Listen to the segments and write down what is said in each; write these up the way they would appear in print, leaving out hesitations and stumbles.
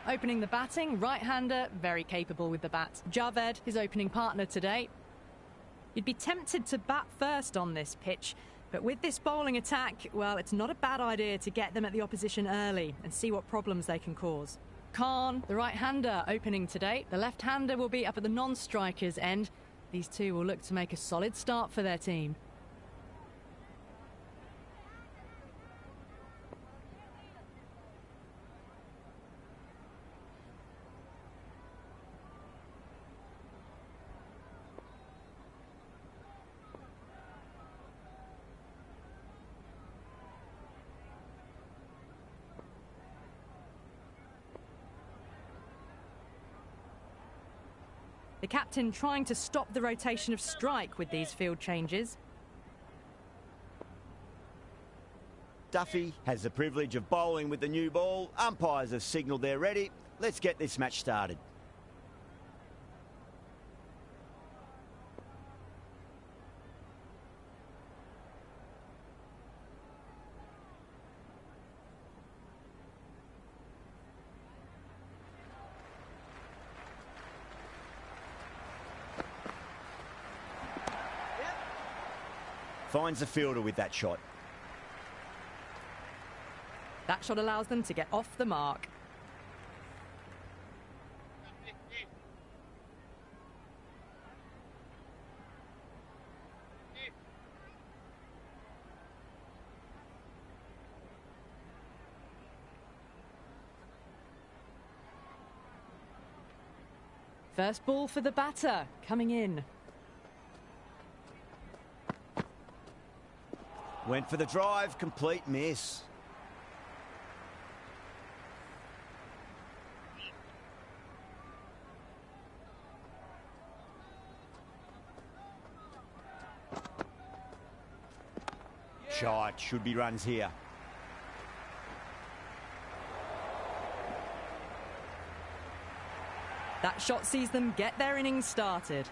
Opening the batting, right-hander, very capable with the bat. Javed, his opening partner today. You'd be tempted to bat first on this pitch, but with this bowling attack, well, it's not a bad idea to get them at the opposition early and see what problems they can cause. Khan, the right-hander, opening today. The left-hander will be up at the non-strikers' end. These two will look to make a solid start for their team. The captain trying to stop the rotation of strike with these field changes. Duffy has the privilege of bowling with the new ball. Umpires have signalled they're ready. Let's get this match started. Finds the fielder with that shot. That shot allows them to get off the mark. First ball for the batter, coming in. Went for the drive, complete miss. Shot, should be runs here. That shot sees them get their innings started.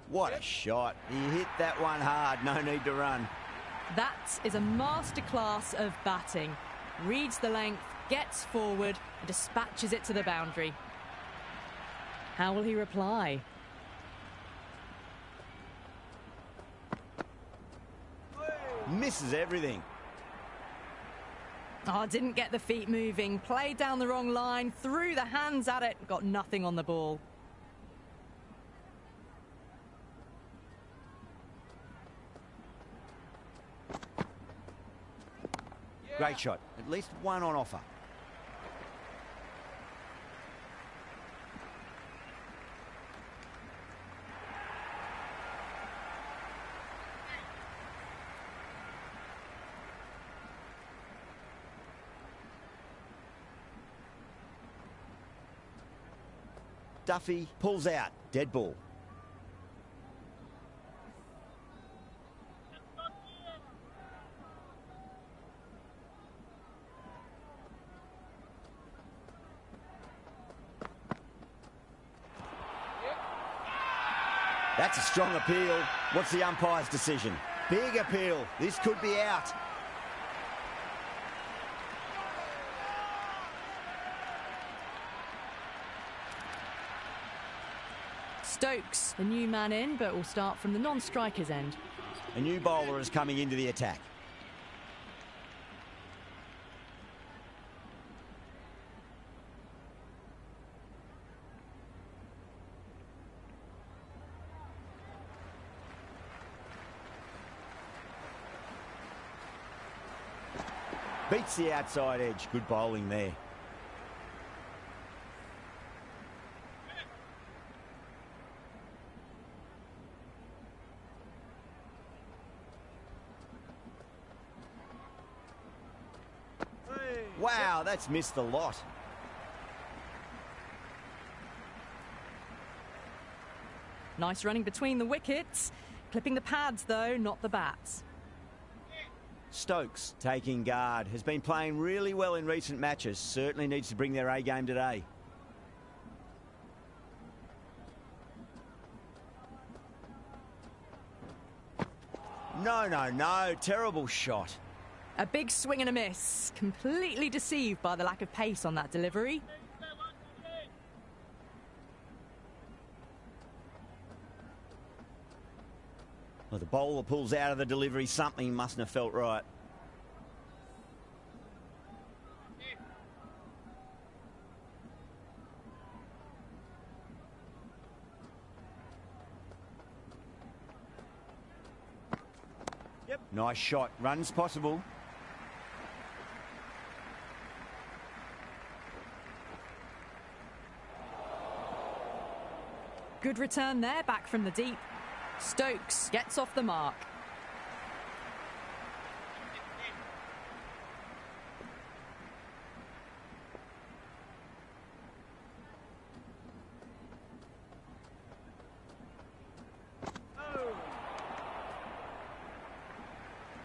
What a shot. He hit that one hard, no need to run. That is a masterclass of batting. Reads the length, gets forward, and dispatches it to the boundary. How will he reply? Misses everything. Oh, didn't get the feet moving. Played down the wrong line, threw the hands at it, got nothing on the ball. Great shot. At least one on offer. Duffy pulls out. Dead ball. That's a strong appeal. What's the umpire's decision? Big appeal. This could be out. Stokes, the new man in, but will start from the non-striker's end. A new bowler is coming into the attack. Beats the outside edge. Good bowling there. Wow, that's missed a lot. Nice running between the wickets. Clipping the pads, though, not the bats. Stokes taking guard. Has been playing really well in recent matches. Certainly needs to bring their A game today. No. Terrible shot. A big swing and a miss. Completely deceived by the lack of pace on that delivery. Well, the bowler pulls out of the delivery. Something mustn't have felt right. Yep. Nice shot. Runs possible. Good return there, back from the deep. Stokes gets off the mark.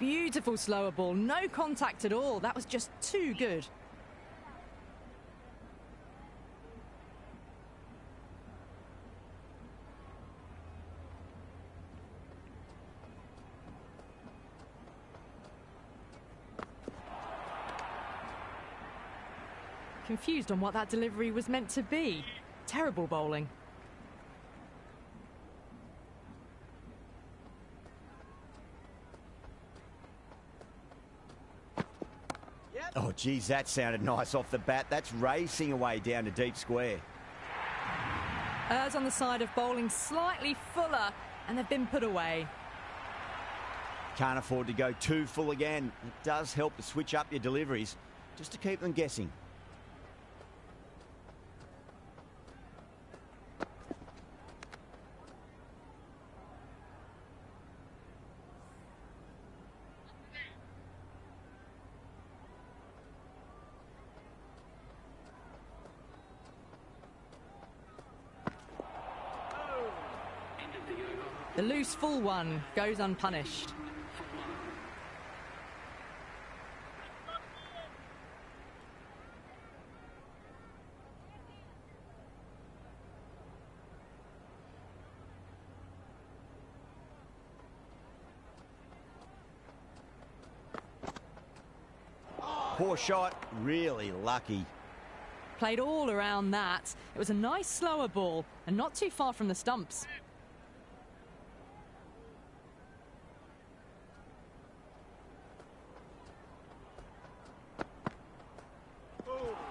Beautiful slower ball, no contact at all. That was just too good. Confused on what that delivery was meant to be. Terrible bowling. Oh, geez, that sounded nice off the bat. That's racing away down to deep square. Errs on the side of bowling slightly fuller, and they've been put away. Can't afford to go too full again. It does help to switch up your deliveries, just to keep them guessing. The loose full one goes unpunished. Poor shot, really lucky. Played all around that. It was a nice slower ball and not too far from the stumps.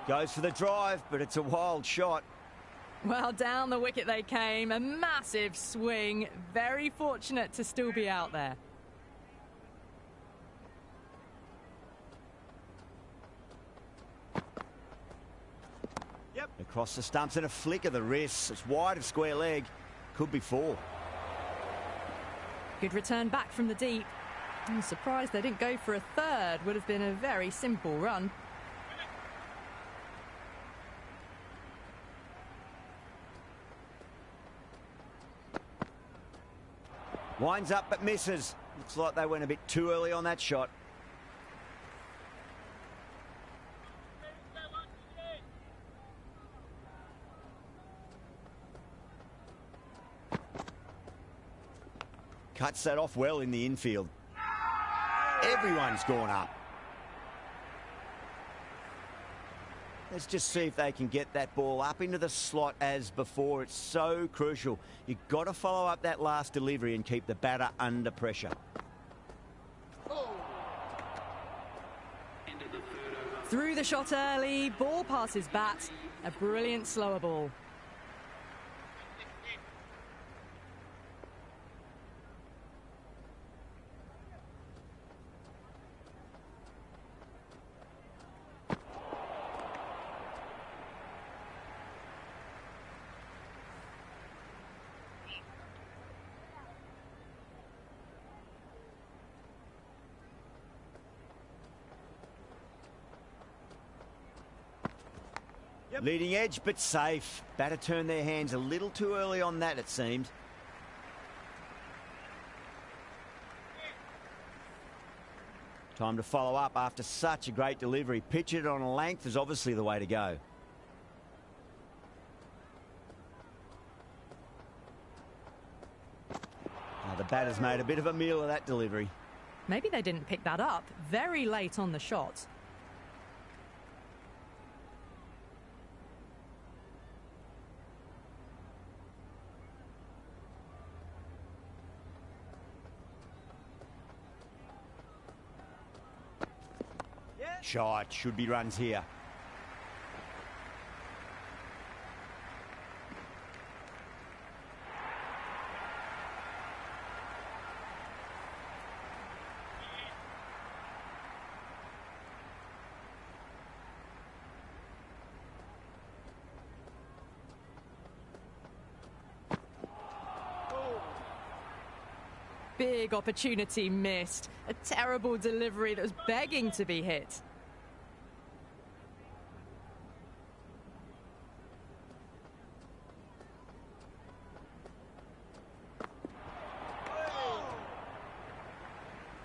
Goes for the drive, but it's a wild shot. Well, down the wicket they came. A massive swing. Very fortunate to still be out there. Yep. Across the stumps and a flick of the wrist. It's wide of square leg. Could be 4. Good return back from the deep. I'm surprised they didn't go for a third. Would have been a very simple run. Winds up but misses. Looks like they went a bit too early on that shot. Cuts that off well in the infield. Everyone's gone up. Let's just see if they can get that ball up into the slot as before. It's so crucial. You've got to follow up that last delivery and keep the batter under pressure. Through the shot early, ball passes bat. A brilliant slower ball. Yep. Leading edge, but safe. Batter turned their hands a little too early on that, it seemed. Time to follow up after such a great delivery. Pitch it on a length is obviously the way to go. Now the batter's made a bit of a meal of that delivery. Maybe they didn't pick that up very late on the shot. Shot, should be runs here. Big opportunity missed. A terrible delivery that was begging to be hit.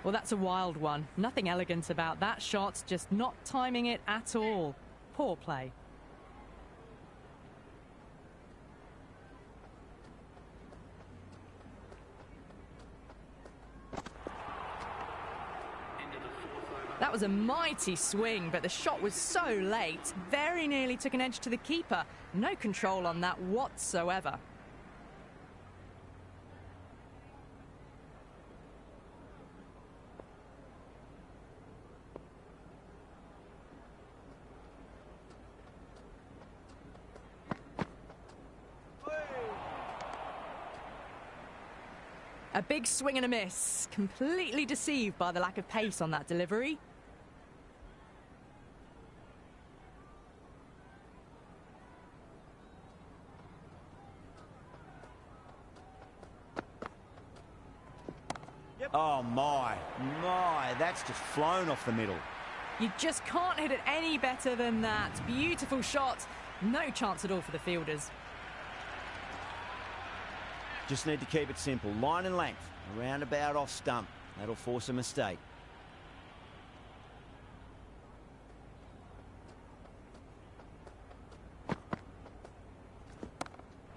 Well, that's a wild one. Nothing elegant about that shot, just not timing it at all. Poor play. That was a mighty swing, but the shot was so late. Very nearly took an edge to the keeper. No control on that whatsoever. A big swing and a miss. Completely deceived by the lack of pace on that delivery. Oh my, that's just flown off the middle. You just can't hit it any better than that. Beautiful shot. No chance at all for the fielders. Just need to keep it simple. Line and length, a roundabout off stump. That'll force a mistake.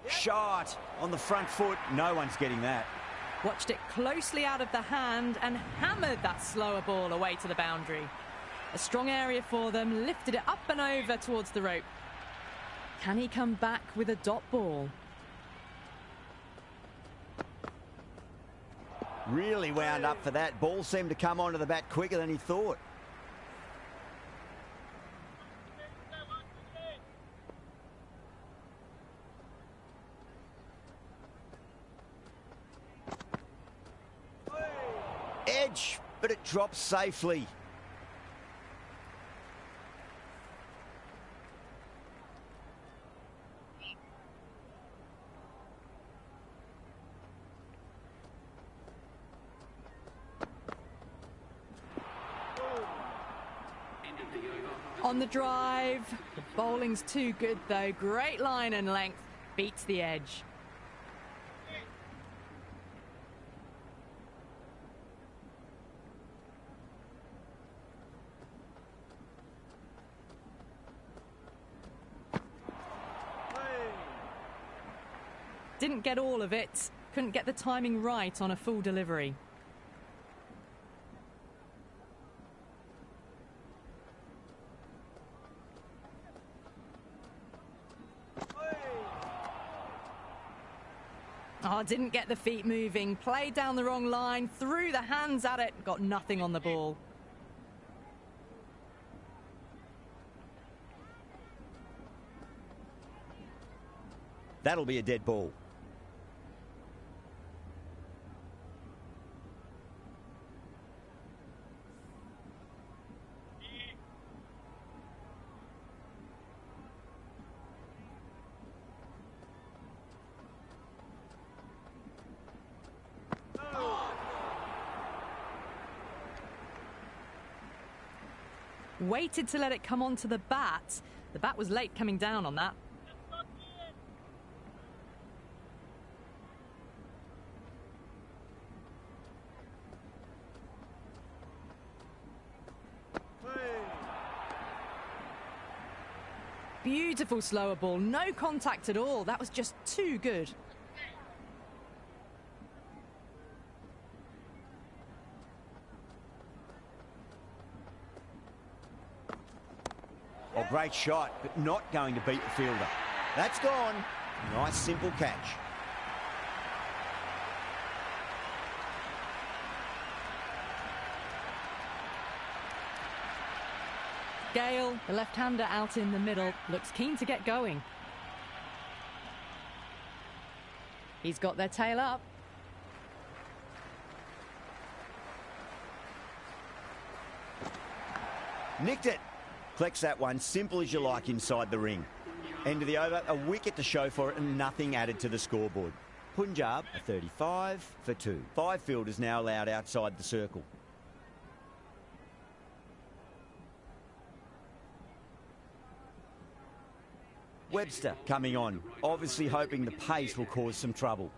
Shot on the front foot. No one's getting that. Watched it closely out of the hand and hammered that slower ball away to the boundary. A strong area for them, lifted it up and over towards the rope. Can he come back with a dot ball? Really wound up for that. Ball seemed to come onto the bat quicker than he thought. Edge, but it drops safely. On the drive. The bowling's too good though. Great line and length. Beats the edge. Didn't get all of it. Couldn't get the timing right on a full delivery. Oh, didn't get the feet moving. Played down the wrong line. Threw the hands at it. Got nothing on the ball. That'll be a dead ball. Waited to let it come onto the bat. The bat was late coming down on that. Beautiful slower ball. No contact at all. That was just too good. great shot, but not going to beat the fielder. That's gone. Nice, simple catch. Gale, the left-hander out in the middle, looks keen to get going. He's got their tail up. Nicked it. Collects that one, simple as you like inside the ring. End of the over, a wicket to show for it and nothing added to the scoreboard. Punjab, a 35 for 2. 5 fielders now allowed outside the circle. Webster coming on, obviously hoping the pace will cause some trouble.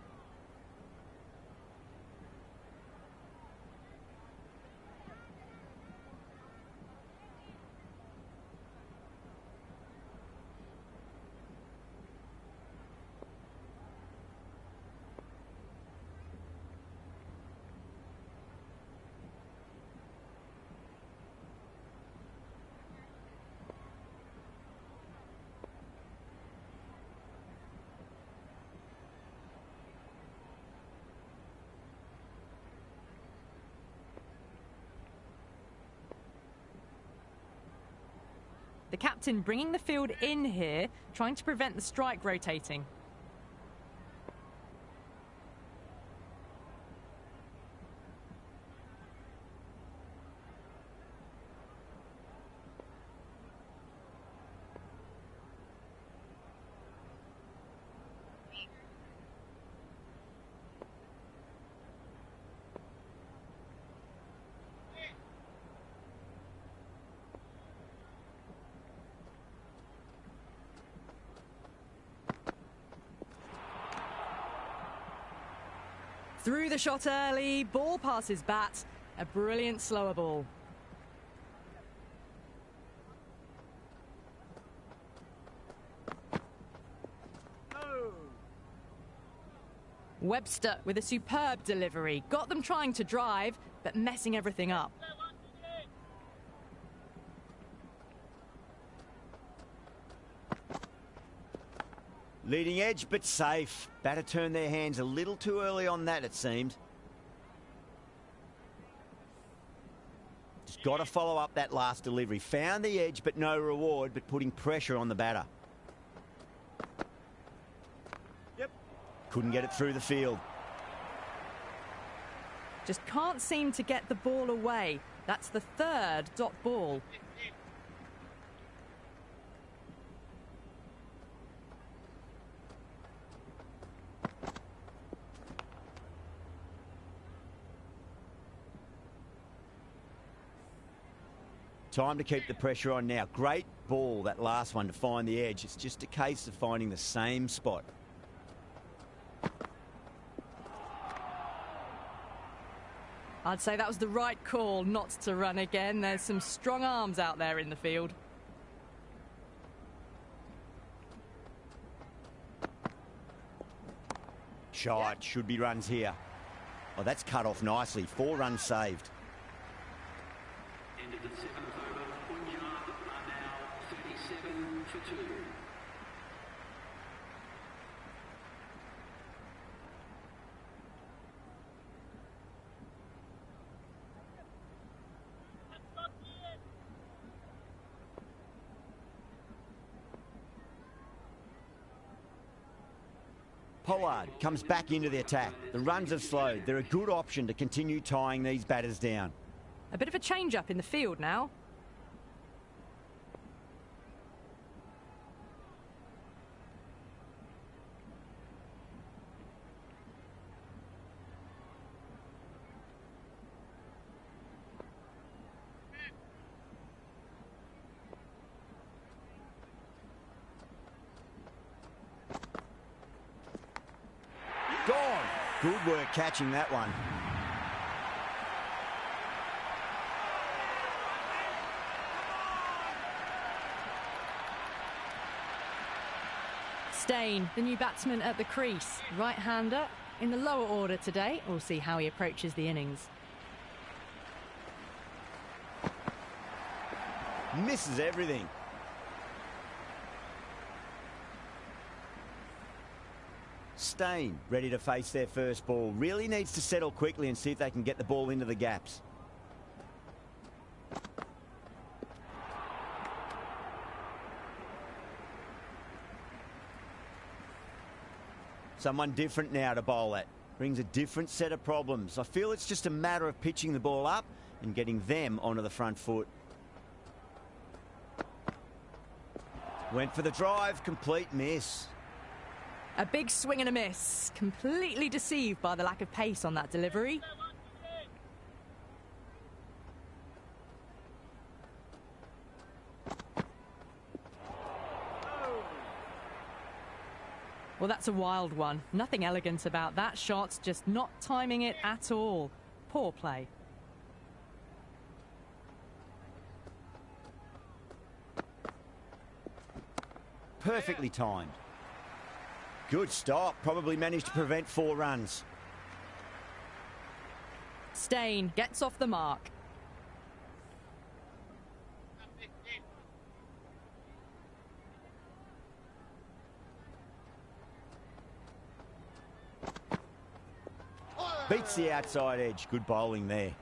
The captain bringing the field in here, trying to prevent the strike rotating. Through the shot early, ball passes bat, a brilliant slower ball. Webster with a superb delivery, got them trying to drive, but messing everything up. Leading edge, but safe. Batter turned their hands a little too early on that, it seemed. Just got to follow up that last delivery. Found the edge, but no reward, but putting pressure on the batter. Yep. Couldn't get it through the field. Just can't seem to get the ball away. That's the third dot ball. Time to keep the pressure on now. Great ball, that last one, to find the edge. It's just a case of finding the same spot. I'd say that was the right call not to run again. There's some strong arms out there in the field. Shot, should be runs here. Oh, that's cut off nicely. 4 runs saved. End of the 7th over, Punjab are now 37 for 2. Pollard comes back into the attack. The runs have slowed. They're a good option to continue tying these batters down. A bit of a change-up in the field now. Gone. Good work catching that one. Steyn, the new batsman at the crease. Right-hander in the lower order today. We'll see how he approaches the innings. Misses everything. Stain, ready to face their first ball. Really needs to settle quickly and see if they can get the ball into the gaps. Someone different now to bowl at. Brings a different set of problems. I feel it's just a matter of pitching the ball up and getting them onto the front foot. Went for the drive, complete miss. A big swing and a miss. Completely deceived by the lack of pace on that delivery. Well, that's a wild one. Nothing elegant about that shot, just not timing it at all. Poor play. Perfectly timed. Good stop. Probably managed to prevent 4 runs. Stain gets off the mark. Beats the outside edge. Good bowling there.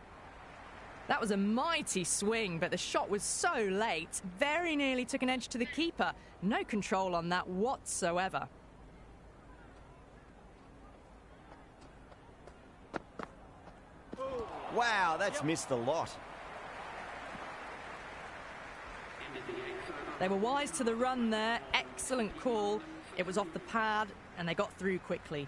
That was a mighty swing, but the shot was so late. Very nearly took an edge to the keeper. No control on that whatsoever. Wow, that's missed a lot. They were wise to the run there. Excellent call. It was off the pad, and they got through quickly.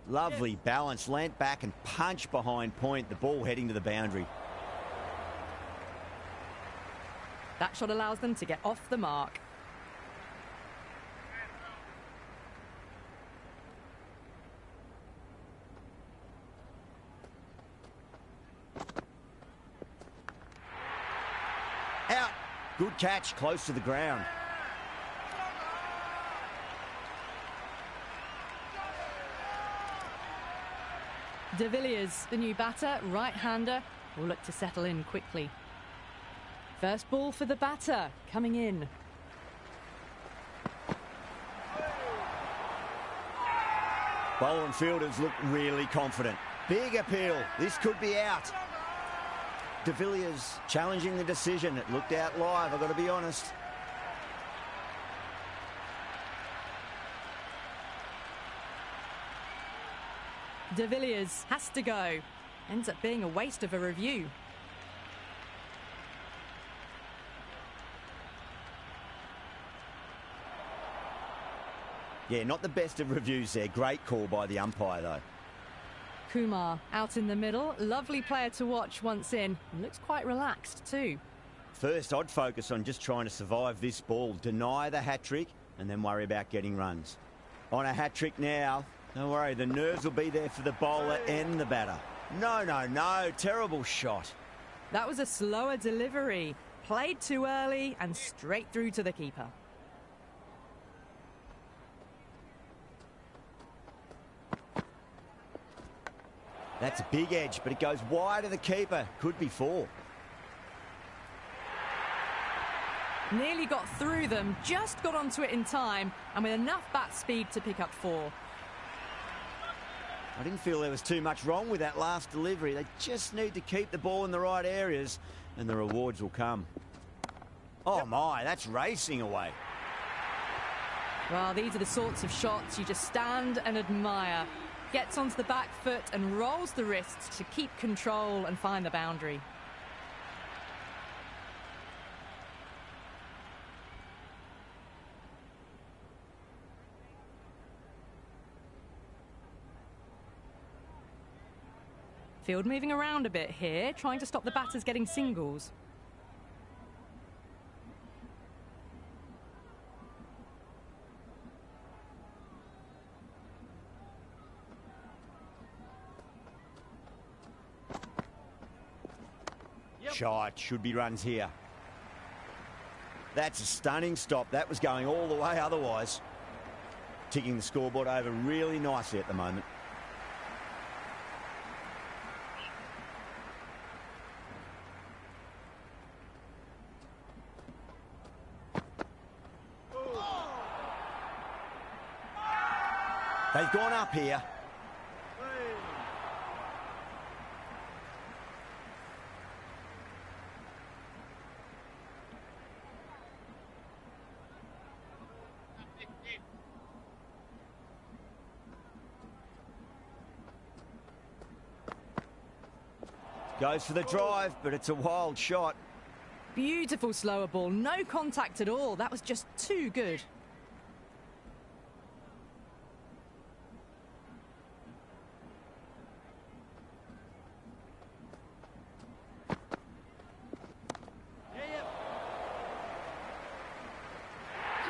Lovely balance, leant back and punch behind point, the ball heading to the boundary. That shot allows them to get off the mark. Out. Good catch, close to the ground. De Villiers, the new batter, right-hander, will look to settle in quickly. First ball for the batter, coming in. Bowler and fielders look really confident. Big appeal. This could be out. De Villiers challenging the decision. It looked out live, I've got to be honest. De Villiers has to go. Ends up being a waste of a review. Yeah, not the best of reviews there. Great call by the umpire, though. Kumar out in the middle. Lovely player to watch once in. Looks quite relaxed too. First, I'd focus on just trying to survive this ball, deny the hat-trick, and then worry about getting runs. On a hat-trick now. Don't worry, the nerves will be there for the bowler and the batter. No, no, no. Terrible shot. That was a slower delivery. Played too early and straight through to the keeper. That's a big edge, but it goes wide of the keeper. Could be 4. Nearly got through them, just got onto it in time, and with enough bat speed to pick up 4. I didn't feel there was too much wrong with that last delivery. They just need to keep the ball in the right areas, and the rewards will come. Oh my, that's racing away. Well, these are the sorts of shots you just stand and admire. Gets onto the back foot and rolls the wrists to keep control and find the boundary. Field moving around a bit here, trying to stop the batters getting singles. Shot, should be runs here. That's a stunning stop. That was going all the way otherwise. Ticking the scoreboard over really nicely at the moment. They've gone up here. Goes for the drive, but it's a wild shot. Beautiful slower ball, no contact at all. That was just too good.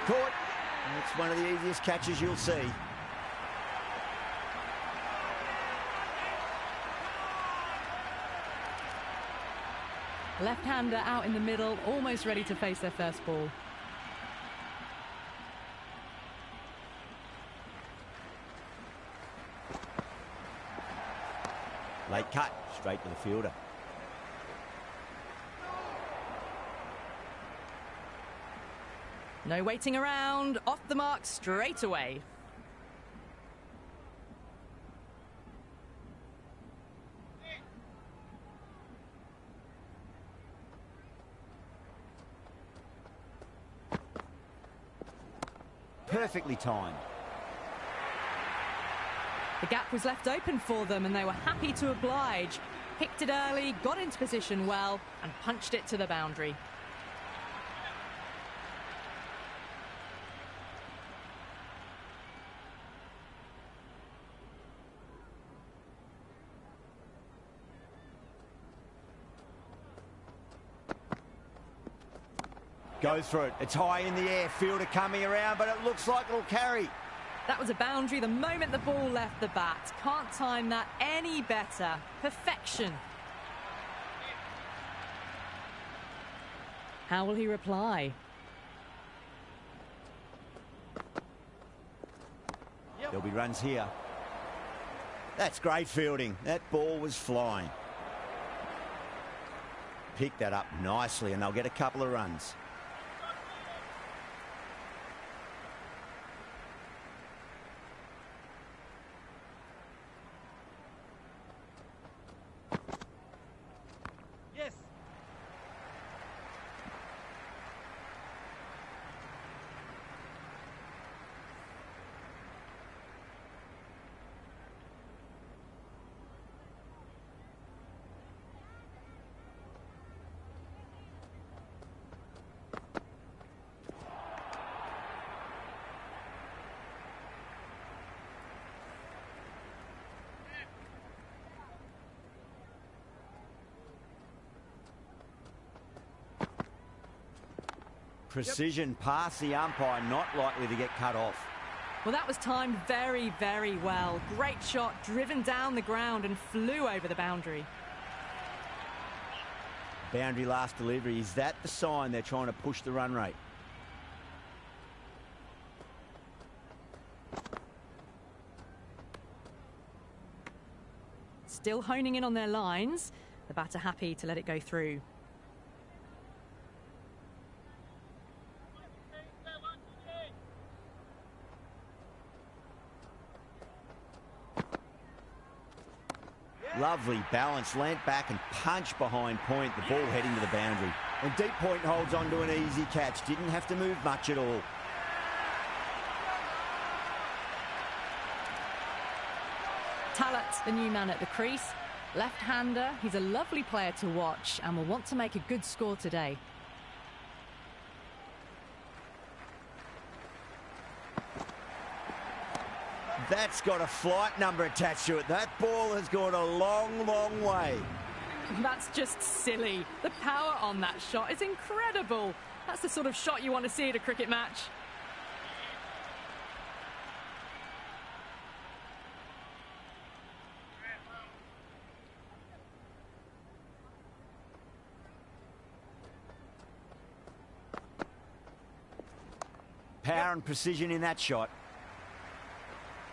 Caught. It's one of the easiest catches you'll see. Left-hander out in the middle, almost ready to face their first ball. Late cut, straight to the fielder. No waiting around, off the mark straight away. Perfectly timed. The gap was left open for them and they were happy to oblige. Picked it early, got into position well and punched it to the boundary. Goes for it. It's high in the air. Fielder coming around, but it looks like it'll carry. That was a boundary the moment the ball left the bat. Can't time that any better. Perfection. How will he reply? There'll be runs here. That's great fielding. That ball was flying. Pick that up nicely and they'll get a couple of runs. Precision past the umpire, not likely to get cut off. Well, that was timed very, very well. Great shot, driven down the ground and flew over the boundary. Boundary last delivery. Is that the sign they're trying to push the run rate? Still honing in on their lines. The batter happy to let it go through. Lovely balance, leant back and punch behind point, the ball heading to the boundary. And deep point holds on to an easy catch, didn't have to move much at all. Talat, the new man at the crease. Left-hander, he's a lovely player to watch and will want to make a good score today. That's got a flight number attached to it. That ball has gone a long, long way. That's just silly. The power on that shot is incredible. That's the sort of shot you want to see at a cricket match. Power and precision in that shot.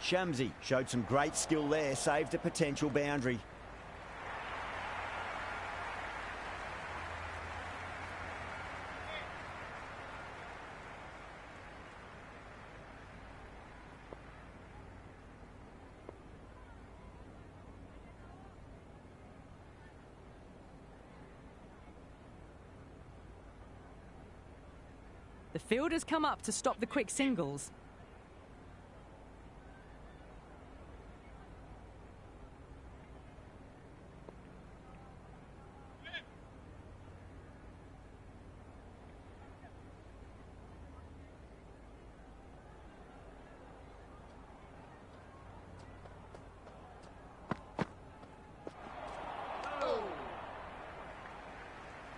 Shamsi showed some great skill there, saved a potential boundary. The fielders come up to stop the quick singles.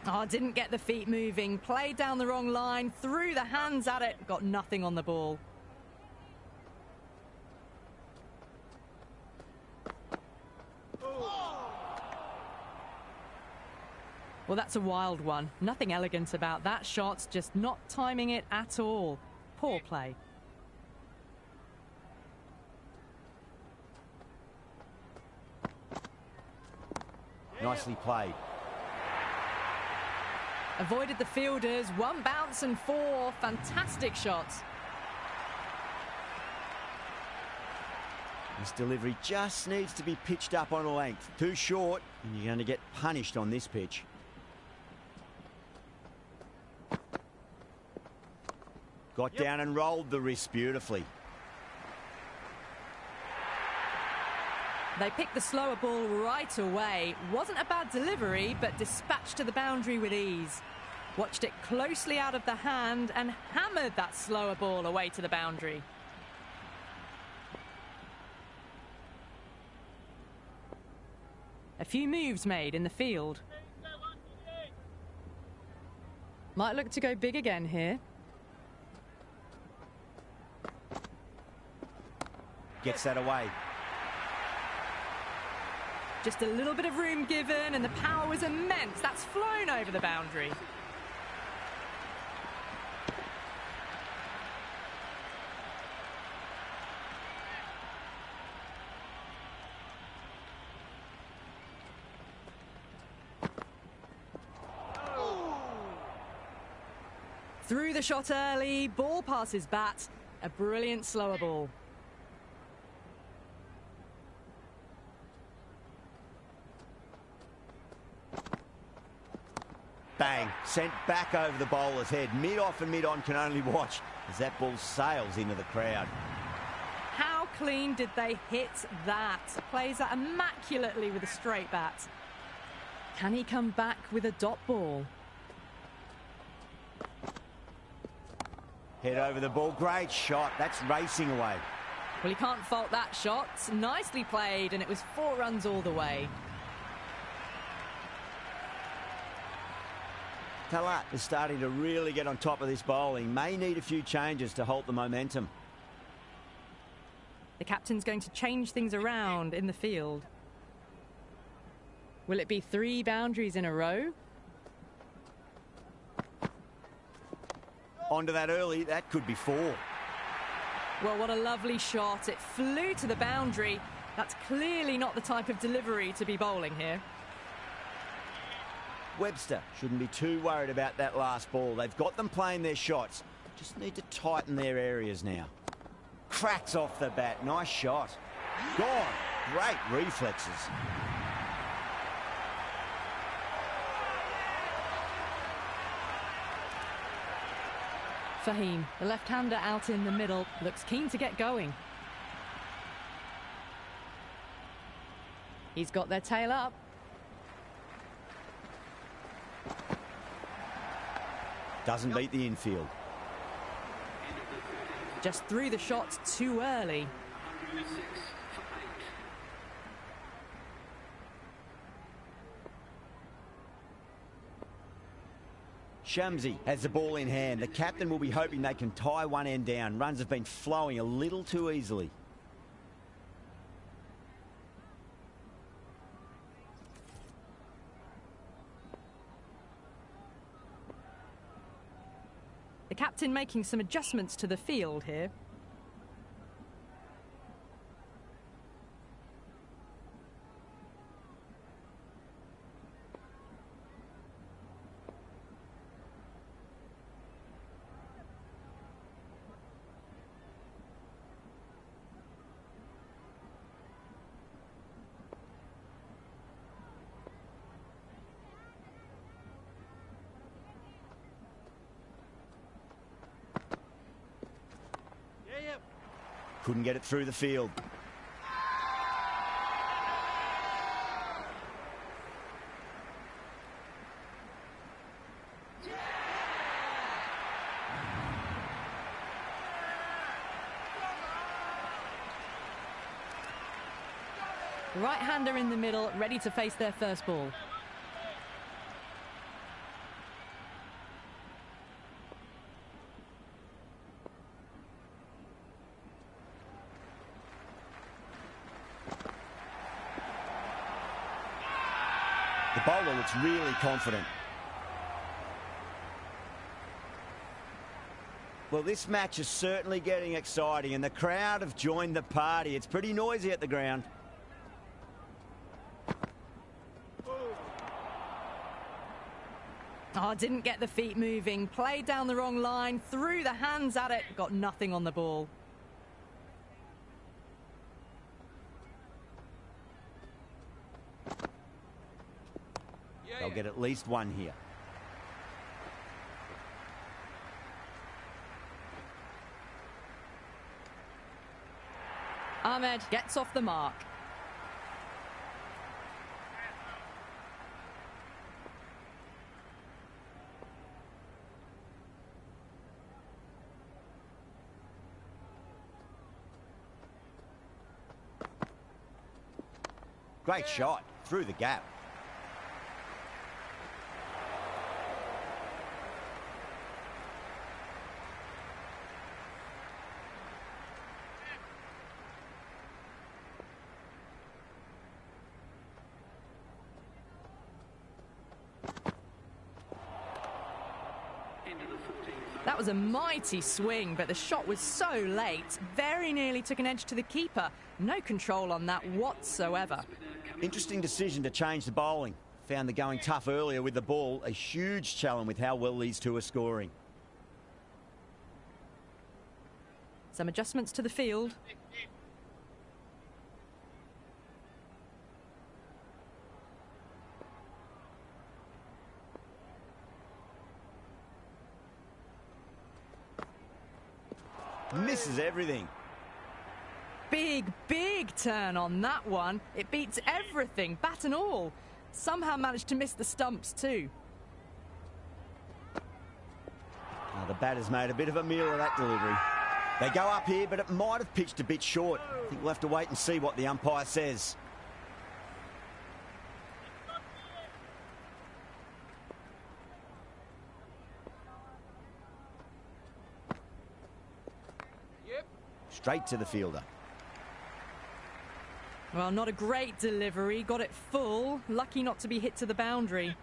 Oh, didn't get the feet moving. Played down the wrong line, threw the hands at it, got nothing on the ball. Well, that's a wild one. Nothing elegant about that shot, just not timing it at all. Poor play. Nicely played. Avoided the fielders, one bounce and four. Fantastic shots. This delivery just needs to be pitched up on a length. Too short, and you're going to get punished on this pitch. Got down and rolled the wrist beautifully. They picked the slower ball right away. Wasn't a bad delivery, but dispatched to the boundary with ease. Watched it closely out of the hand and hammered that slower ball away to the boundary. A few moves made in the field. Might look to go big again here. Gets that away. Just a little bit of room given and the power was immense. That's flown over the boundary. Threw the shot early, ball past his bat. A brilliant slower ball. Bang, sent back over the bowler's head. Mid-off and mid-on can only watch as that ball sails into the crowd. How clean did they hit that? Plays that immaculately with a straight bat. Can he come back with a dot ball? Head over the ball, great shot. That's racing away. Well, he can't fault that shot. Nicely played, and it was 4 runs all the way. Talat is starting to really get on top of this bowling. May need a few changes to halt the momentum. The captain's going to change things around in the field. Will it be 3 boundaries in a row? Onto that early, that could be 4. Well, what a lovely shot. It flew to the boundary. That's clearly not the type of delivery to be bowling here. Webster shouldn't be too worried about that last ball. They've got them playing their shots. Just need to tighten their areas now. Cracks off the bat. Nice shot. Gone. Great reflexes. Fahim, the left-hander out in the middle, looks keen to get going. He's got their tail up. Doesn't beat the infield. Just threw the shot too early. 106 for 8. Shamsi has the ball in hand. The captain will be hoping they can tie one end down. Runs have been flowing a little too easily. The captain making some adjustments to the field here. Couldn't get it through the field. Right-hander in the middle, ready to face their first ball. The bowler looks really confident. Well, this match is certainly getting exciting, and the crowd have joined the party. It's pretty noisy at the ground. Oh, didn't get the feet moving. Played down the wrong line, threw the hands at it, got nothing on the ball. They'll get at least one here. Ahmed gets off the mark. Great shot through the gap. That was a mighty swing, but the shot was so late. Very nearly took an edge to the keeper. No control on that whatsoever. Interesting decision to change the bowling. Found the going tough earlier with the ball. A huge challenge with how well these two are scoring. Some adjustments to the field. Misses everything. Big turn on that one. It beats everything, bat and all. Somehow managed to miss the stumps too. Now the batter's made a bit of a meal of that delivery. They go up here, but it might have pitched a bit short. I think we'll have to wait and see what the umpire says. Straight to the fielder. Well, not a great delivery. Got it full. Lucky not to be hit to the boundary.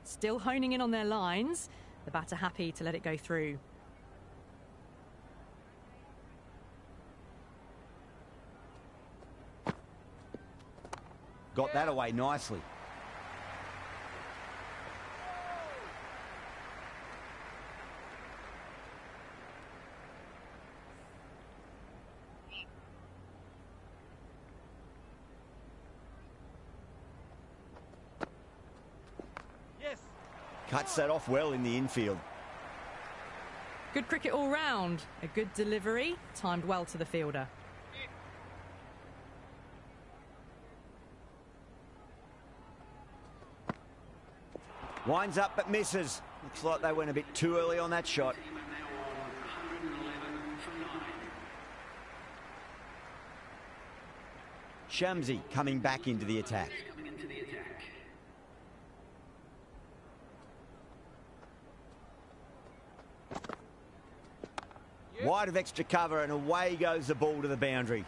Still honing in on their lines. The batter happy to let it go through. Got that away nicely. Cuts that off well in the infield. Good cricket all round. A good delivery, timed well to the fielder. Winds up but misses. Looks like they went a bit too early on that shot. Shamsi coming back into the attack. Wide of extra cover and away goes the ball to the boundary.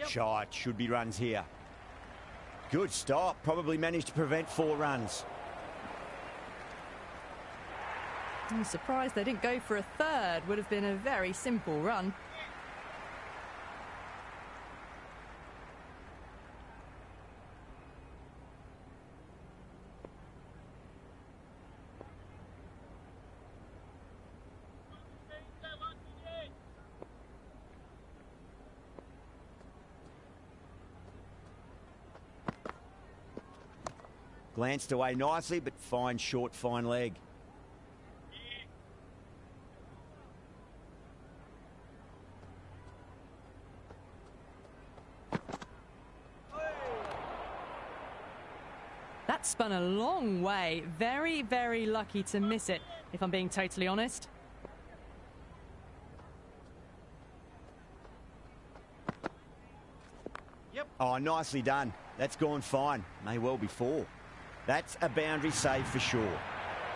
Shot, should be runs here. Good stop, probably managed to prevent 4 runs. I'm surprised they didn't go for a third. Would have been a very simple run. Glanced away nicely, but fine short, fine leg. That spun a long way. Very, very lucky to miss it, if I'm being totally honest. Yep. Oh, nicely done. That's gone fine. May well be 4. That's a boundary save for sure.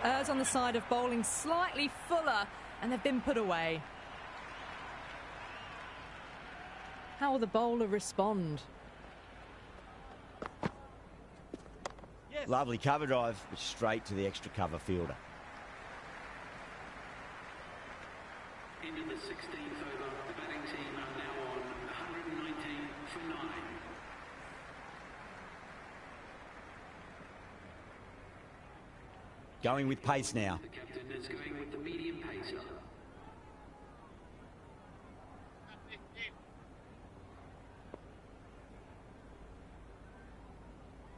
Errs on the side of bowling slightly fuller, and they've been put away. How will the bowler respond? Yes. Lovely cover drive, but straight to the extra cover fielder. Into the 16th over, the batting team are now on 119 for 9. Going with pace now. The captain is going with the medium pacer.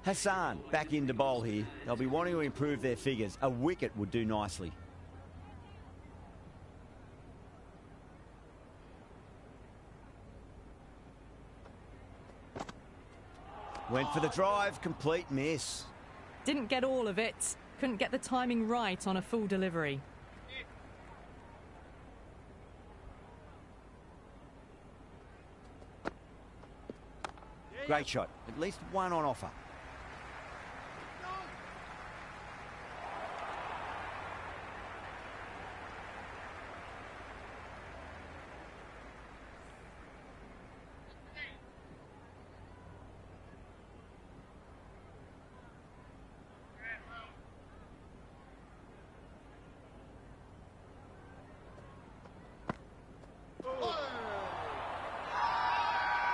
Hassan back in to bowl here. They'll be wanting to improve their figures. A wicket would do nicely. Went for the drive, complete miss. Didn't get all of it. Couldn't get the timing right on a full delivery. Great shot. At least one on offer.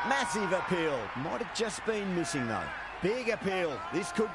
Massive appeal. Might have just been missing though. Big appeal. This could be